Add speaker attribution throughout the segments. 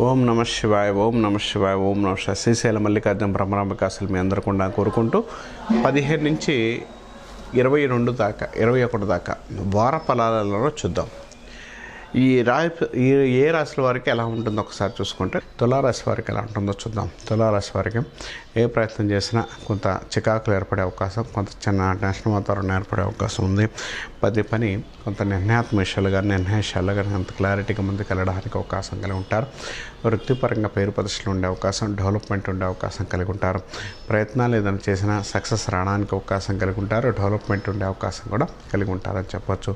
Speaker 1: ఓం నమ శివాయ, ఓం నమ శివాయ, ఓం నమ శివాయ. శ్రీశైల మల్లికార్జున బ్రహ్మరాంబికాసులు మీ అందరూ కూడా కోరుకుంటూ 15 నుంచి 22 దాకా 21 దాకా వార ఫలాలలో చూద్దాం. ఏ రాశుల వారికి ఎలా ఉంటుందో ఒకసారి చూసుకుంటే, తులారాశి వారికి ఎలా ఉంటుందో చూద్దాం. తులారాశి వారికి ఏ ప్రయత్నం చేసినా కొంత చికాకులు ఏర్పడే అవకాశం, కొంత చిన్న నేషనల్ వాతావరణం ఏర్పడే అవకాశం ఉంది. పని కొంత నిర్ణయశాలుగా అంత క్లారిటీగా ముందుకు వెళ్ళడానికి అవకాశం కలిగి ఉంటారు. వృత్తిపరంగా పేరు ప్రదర్శనలు ఉండే అవకాశం, డెవలప్మెంట్ ఉండే అవకాశం కలిగి ఉంటారు. ప్రయత్నాలు ఏదైనా చేసినా సక్సెస్ రావడానికి అవకాశం కలిగి ఉంటారు. డెవలప్మెంట్ ఉండే అవకాశం కూడా కలిగి ఉంటారని చెప్పచ్చు.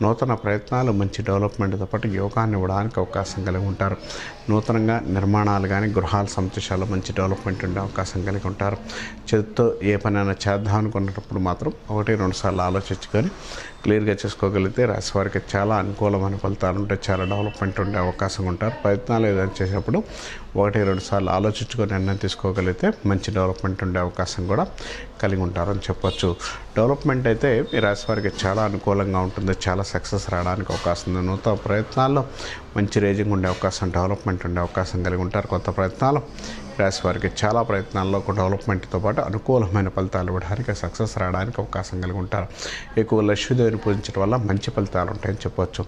Speaker 1: నూతన ప్రయత్నాలు మంచి డెవలప్మెంట్తో పాటు యోగాన్ని ఇవ్వడానికి అవకాశం కలిగి ఉంటారు. నూతనంగా నిర్మాణాలు కానీ గృహాల సంతోషాలు మంచి డెవలప్మెంట్ ఉండే అవకాశం కలిగి ఉంటారు. చేతితో ఏ పనైనా చేద్దాం అనుకున్నప్పుడు మాత్రం 1-2 సార్లు ఆలోచించుకొని క్లియర్గా చేసుకోగలిగితే రాశి వారికి చాలా అనుకూలమైన ఫలితాలు ఉంటాయి. చాలా డెవలప్మెంట్ ఉండే అవకాశం ఉంటారు. ప్రయత్నాలు ఏదైనా చేసేటప్పుడు 1-2 సార్లు ఆలోచించుకొని నిర్ణయం తీసుకోగలిగితే మంచి డెవలప్మెంట్ ఉండే అవకాశం కూడా కలిగి ఉంటారని చెప్పొచ్చు. డెవలప్మెంట్ అయితే ఈ రాశి వారికి చాలా అనుకూలంగా ఉంటుంది. చాలా సక్సెస్ రావడానికి అవకాశం ఉంది. నూతన ప్రయత్నాల్లో మంచి రేజింగ్ ఉండే అవకాశం, డెవలప్మెంట్ ఉండే అవకాశం కలిగి ఉంటారు. కొత్త ప్రయత్నాలు రాశి వారికి చాలా ప్రయత్నాల్లో డెవలప్మెంట్తో పాటు అనుకూలమైన ఫలితాలు ఇవ్వడానికి, సక్సెస్ రావడానికి అవకాశం కలిగి ఉంటారు. ఎక్కువ లక్ష్మీదేవిని పూజించడం వల్ల మంచి ఫలితాలు ఉంటాయని చెప్పవచ్చు.